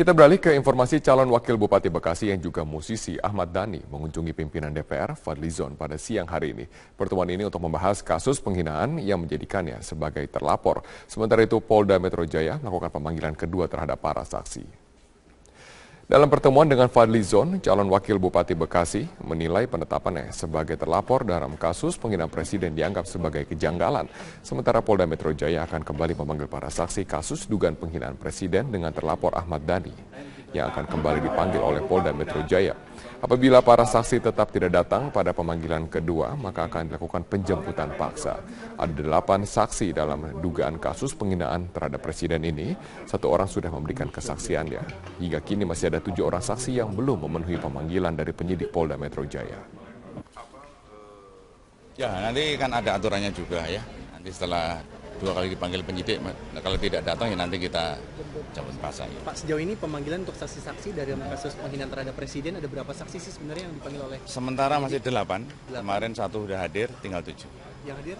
Kita beralih ke informasi calon wakil Bupati Bekasi yang juga musisi Ahmad Dhani mengunjungi pimpinan DPR Fadlizon pada siang hari ini. Pertemuan ini untuk membahas kasus penghinaan yang menjadikannya sebagai terlapor. Sementara itu Polda Metro Jaya melakukan pemanggilan kedua terhadap para saksi. Dalam pertemuan dengan Fadlizon, calon wakil Bupati Bekasi menilai penetapannya sebagai terlapor dalam kasus penghinaan presiden dianggap sebagai kejanggalan. Sementara Polda Metro Jaya akan kembali memanggil para saksi kasus dugaan penghinaan presiden dengan terlapor Ahmad Dhani yang akan kembali dipanggil oleh Polda Metro Jaya. Apabila para saksi tetap tidak datang pada pemanggilan kedua, maka akan dilakukan penjemputan paksa. Ada 8 saksi dalam dugaan kasus penghinaan terhadap presiden ini. 1 orang sudah memberikan kesaksiannya. Hingga kini masih ada 7 orang saksi yang belum memenuhi pemanggilan dari penyidik Polda Metro Jaya. Ya, nanti kan ada aturannya juga ya. Nanti setelah 2 kali dipanggil penyidik, kalau tidak datang ya nanti kita cabut paksa. Ya. Pak, sejauh ini pemanggilan untuk saksi-saksi dari kasus penghinaan terhadap presiden ada berapa saksi sih sebenarnya yang dipanggil oleh? Sementara masih 8. Kemarin 1 sudah hadir, tinggal 7. Yang hadir?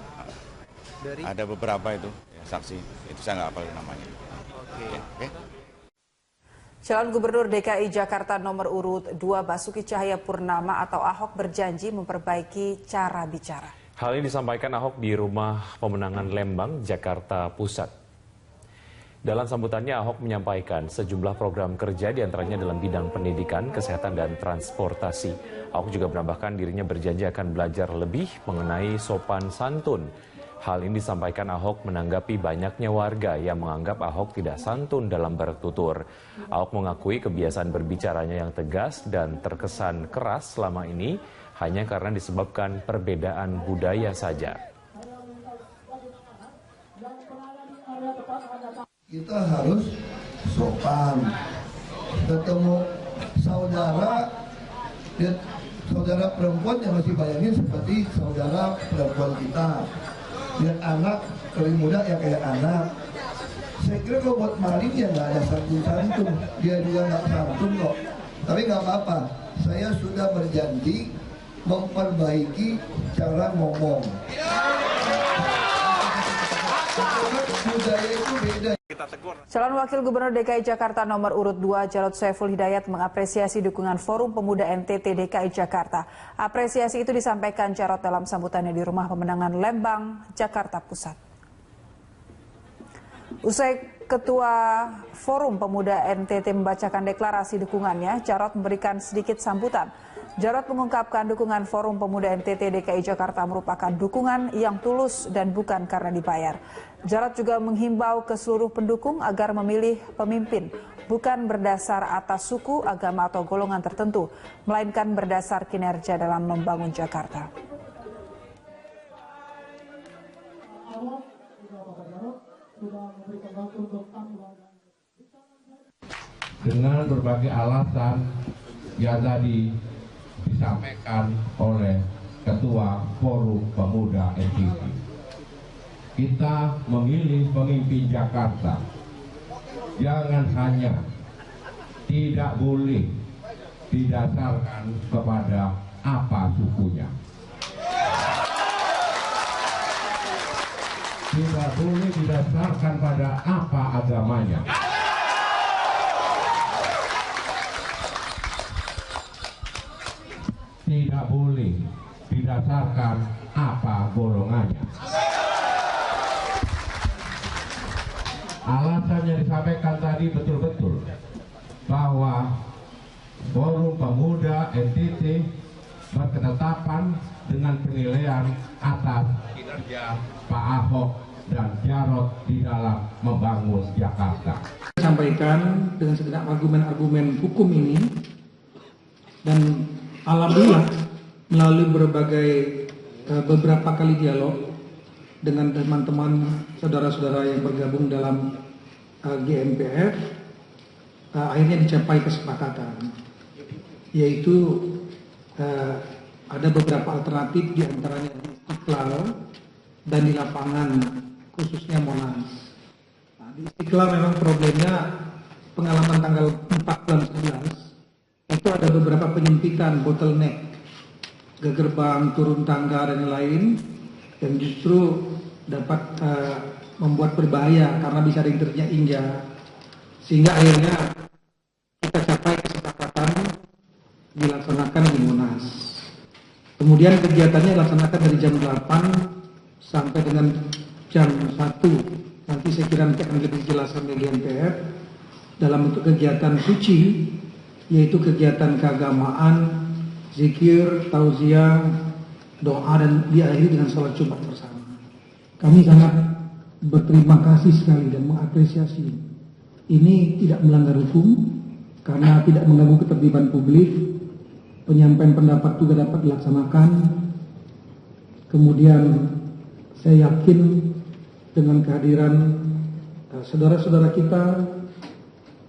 Dari? Ada beberapa itu ya, saksi. Itu saya nggak hafal namanya. Oke. Ya, oke. Calon Gubernur DKI Jakarta nomor urut 2 Basuki Cahayapurnama atau Ahok berjanji memperbaiki cara bicara. Hal ini disampaikan Ahok di Rumah Pemenangan Lembang, Jakarta Pusat. Dalam sambutannya, Ahok menyampaikan sejumlah program kerja diantaranya dalam bidang pendidikan, kesehatan, dan transportasi. Ahok juga menambahkan dirinya berjanji akan belajar lebih mengenai sopan santun. Hal ini disampaikan Ahok menanggapi banyaknya warga yang menganggap Ahok tidak santun dalam bertutur. Ahok mengakui kebiasaan berbicaranya yang tegas dan terkesan keras selama ini hanya karena disebabkan perbedaan budaya saja. Kita harus sopan. Ketemu saudara perempuan yang masih bayangin seperti saudara perempuan kita. Lihat anak lebih muda ya kayak anak. Saya kira kalau buat maling ya nggak ada santun-santun. Dia juga nggak santun kok. Tapi nggak apa-apa. Saya sudah berjanji memperbaiki cara ngomong. Budaya itu beda. Calon Wakil Gubernur DKI Jakarta nomor urut 2 Jarod Saiful Hidayat mengapresiasi dukungan Forum Pemuda NTT DKI Jakarta. Apresiasi itu disampaikan Jarod dalam sambutannya di Rumah Pemenangan Lembang, Jakarta Pusat. Usai Ketua Forum Pemuda NTT membacakan deklarasi dukungannya, Jarod memberikan sedikit sambutan. Jarod mengungkapkan dukungan Forum Pemuda NTT DKI Jakarta merupakan dukungan yang tulus dan bukan karena dibayar. Jarod juga menghimbau ke seluruh pendukung agar memilih pemimpin bukan berdasar atas suku, agama atau golongan tertentu, melainkan berdasar kinerja dalam membangun Jakarta. Dengan berbagai alasan yang tadi disampaikan oleh Ketua Forum Pemuda NTT, kita memilih pemimpin Jakarta jangan hanya tidak boleh didasarkan kepada apa sukunya, tidak boleh didasarkan pada apa agamanya, tidak boleh didasarkan apa golongannya. Alasan yang disampaikan tadi betul-betul bahwa Forum Pemuda NTT berketetapan dengan penilaian atas kinerja Pak Ahok dan Jarod di dalam membangun Jakarta. Sampaikan dengan segenap argumen-argumen hukum ini, dan alhamdulillah melalui beberapa kali dialog dengan teman-teman saudara-saudara yang bergabung dalam GMPF, akhirnya dicapai kesepakatan, yaitu ada beberapa alternatif diantaranya di Istiqlal dan di lapangan khususnya Monas. Nah, di Istiqlal memang problemnya pengalaman tanggal 4 bulan 11 itu ada beberapa penyempitan bottleneck ke gerbang, turun tangga dan lain, yang justru dapat membuat berbahaya karena bisa ada yang terinjak, sehingga akhirnya dilaksanakan di Monas. Kemudian kegiatannya dilaksanakan dari jam 8 sampai dengan jam 1. Nanti saya kira nanti akan lebih dijelaskan oleh GNPF dalam bentuk kegiatan suci, yaitu kegiatan keagamaan, zikir, tauziah, doa, dan diakhiri dengan sholat Jumat bersama. Kami sangat berterima kasih sekali dan mengapresiasi. Ini tidak melanggar hukum karena tidak mengganggu ketertiban publik. Penyampaian pendapat juga dapat dilaksanakan. Kemudian saya yakin dengan kehadiran saudara-saudara kita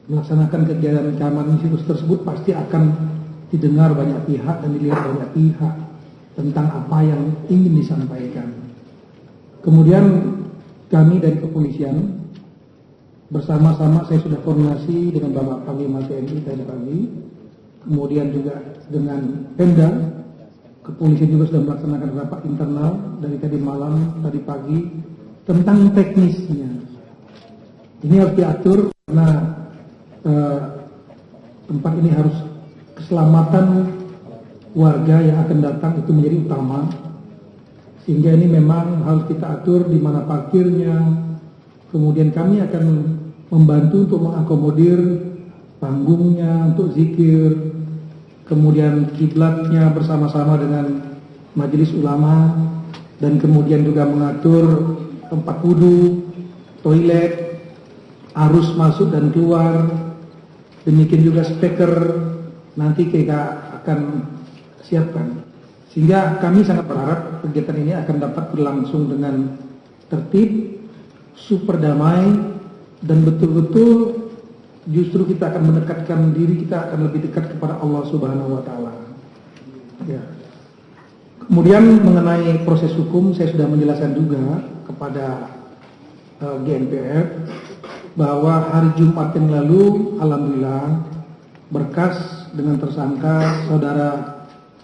melaksanakan kegiatan keamanan situs tersebut pasti akan didengar banyak pihak dan dilihat banyak pihak tentang apa yang ingin disampaikan. Kemudian kami dari kepolisian bersama-sama, saya sudah koordinasi dengan Bapak Panglima TNI tadi pagi, kemudian juga dengan Pemda, kepolisian juga sudah melaksanakan rapat internal dari tadi malam, tadi pagi, tentang teknisnya. Ini harus diatur karena tempat ini harus keselamatan warga yang akan datang itu menjadi utama, sehingga ini memang harus kita atur di mana parkirnya. Kemudian kami akan membantu untuk mengakomodir panggungnya untuk zikir, kemudian kiblatnya bersama-sama dengan majelis ulama, dan kemudian juga mengatur tempat wudhu, toilet, arus masuk dan keluar. Demikian juga speaker nanti kita akan siapkan. Sehingga kami sangat berharap kegiatan ini akan dapat berlangsung dengan tertib, super damai, dan betul-betul justru kita akan mendekatkan diri kita akan lebih dekat kepada Allah Subhanahu wa Ta'ala. Ya. Kemudian mengenai proses hukum, saya sudah menjelaskan juga kepada GNPF bahwa hari Jumat yang lalu, alhamdulillah, berkas dengan tersangka saudara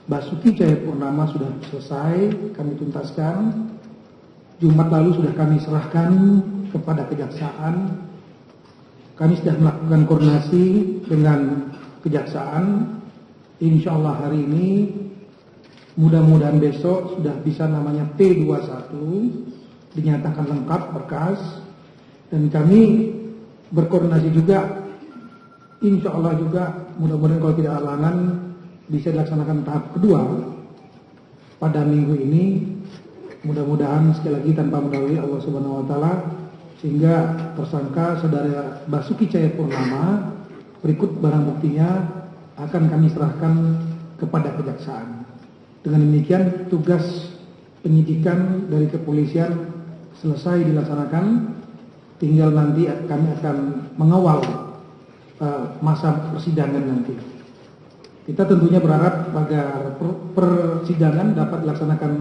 Basuki Cahayapurnama sudah selesai kami tuntaskan. Jumat lalu sudah kami serahkan kepada kejaksaan. Kami sudah melakukan koordinasi dengan kejaksaan. Insya Allah hari ini, mudah-mudahan besok sudah bisa namanya P21, dinyatakan lengkap berkas. Dan kami berkoordinasi juga, insya Allah juga mudah-mudahan kalau tidak halangan bisa dilaksanakan tahap kedua pada minggu ini. Mudah-mudahan sekali lagi tanpa mendahului Allah Subhanahu wa Ta'ala, sehingga tersangka saudara Basuki Cahayapurnama berikut barang buktinya akan kami serahkan kepada kejaksaan. Dengan demikian tugas penyidikan dari kepolisian selesai dilaksanakan, tinggal nanti kami akan mengawal masa persidangan nanti. Kita tentunya berharap agar persidangan dapat dilaksanakan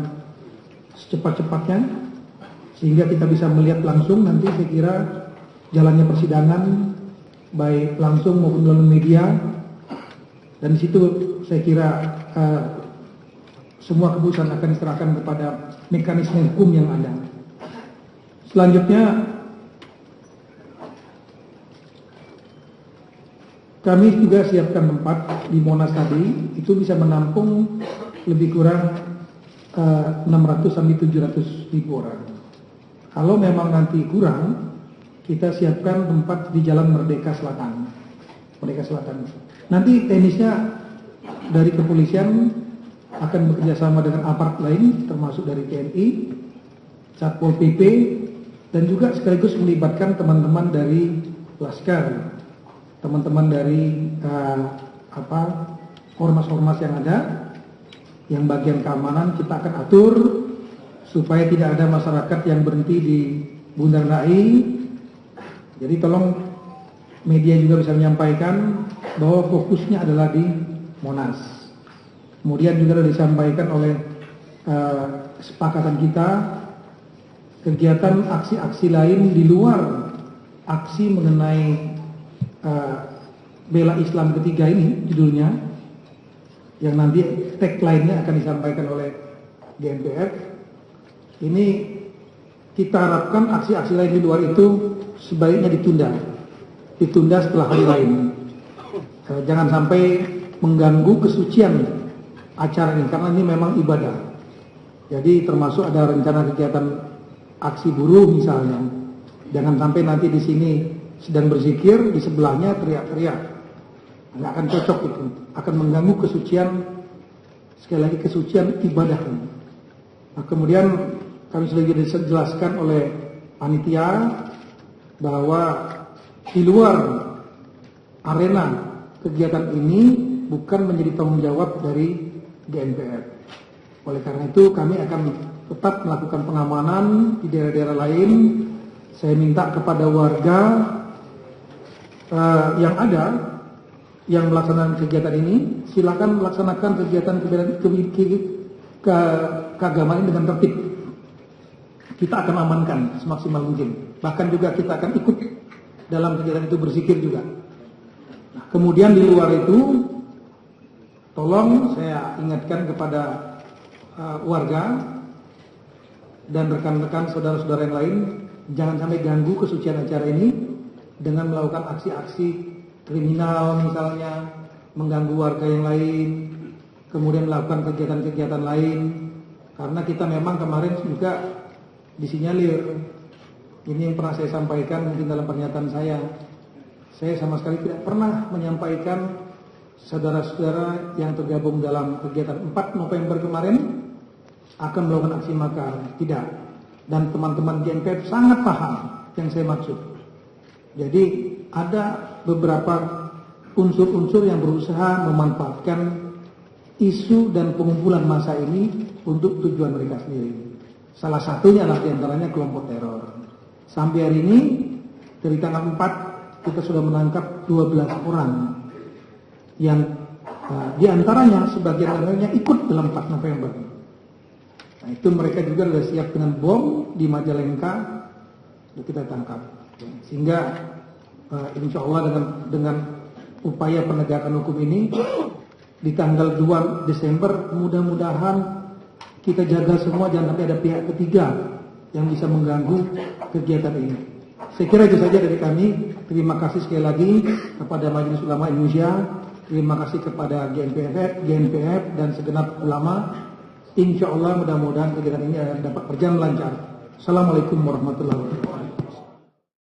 secepat-cepatnya, sehingga kita bisa melihat langsung nanti saya kira jalannya persidangan baik langsung maupun melalui media, dan di situ saya kira semua keputusan akan diserahkan kepada mekanisme hukum yang ada. Selanjutnya kami juga siapkan tempat di Monas tadi, itu bisa menampung lebih kurang 600 sampai 700 ribu orang. Kalau memang nanti kurang, kita siapkan tempat di Jalan Merdeka Selatan. Merdeka Selatan. Nanti teknisnya dari kepolisian akan bekerjasama dengan aparat lain, termasuk dari TNI, Satpol PP, dan juga sekaligus melibatkan teman-teman dari Laskar, teman-teman dari ormas-ormas yang ada, yang bagian keamanan kita akan atur supaya tidak ada masyarakat yang berhenti di Bundaran HI. Jadi tolong media juga bisa menyampaikan bahwa fokusnya adalah di Monas. Kemudian juga sudah disampaikan oleh kesepakatan kita, kegiatan aksi-aksi lain di luar aksi mengenai bela Islam ketiga ini judulnya, yang nanti tagline-nya akan disampaikan oleh GNPF. Ini kita harapkan aksi-aksi lain di luar itu sebaiknya ditunda setelah hari lain. Jangan sampai mengganggu kesucian acara ini, karena ini memang ibadah. Jadi termasuk ada rencana kegiatan aksi buruh misalnya. Jangan sampai nanti di sini sedang berzikir, di sebelahnya teriak-teriak. Nggak akan cocok itu, akan mengganggu kesucian, sekali lagi kesucian ibadah. Nah, kemudian kami sudah dijelaskan oleh panitia bahwa di luar arena kegiatan ini bukan menjadi tanggung jawab dari GNPF. Oleh karena itu kami akan tetap melakukan pengamanan di daerah-daerah lain. Saya minta kepada warga yang ada yang melaksanakan kegiatan ini, silakan melaksanakan kegiatan keagamaan ini dengan tertib. Kita akan amankan semaksimal mungkin. Bahkan juga kita akan ikut dalam kegiatan itu, berzikir juga. Nah, kemudian di luar itu, tolong saya ingatkan kepada warga dan rekan-rekan saudara-saudara yang lain, jangan sampai ganggu kesucian acara ini dengan melakukan aksi-aksi kriminal misalnya, mengganggu warga yang lain, kemudian melakukan kegiatan-kegiatan lain. Karena kita memang kemarin juga disinyalir, ini yang pernah saya sampaikan mungkin dalam pernyataan saya sama sekali tidak pernah menyampaikan saudara-saudara yang tergabung dalam kegiatan 4 November kemarin akan melakukan aksi makar, tidak. Dan teman-teman GNPF sangat paham yang saya maksud. Jadi ada beberapa unsur-unsur yang berusaha memanfaatkan isu dan pengumpulan massa ini untuk tujuan mereka sendiri. Salah satunya adalah diantaranya kelompok teror. Sampai hari ini dari tanggal 4 kita sudah menangkap 12 orang yang diantaranya sebagian lainnya ikut dalam 4 November. Nah, itu mereka juga sudah siap dengan bom di Majalengka, kita tangkap. Sehingga insya Allah dengan upaya penegakan hukum ini di tanggal 2 Desember mudah-mudahan kita jaga semua, jangan sampai ada pihak ketiga yang bisa mengganggu kegiatan ini. Saya kira itu saja dari kami. Terima kasih sekali lagi kepada Majelis Ulama Indonesia, terima kasih kepada GNPF dan segenap ulama. Insya Allah mudah-mudahan kegiatan ini dapat berjalan lancar. Assalamualaikum warahmatullahi wabarakatuh.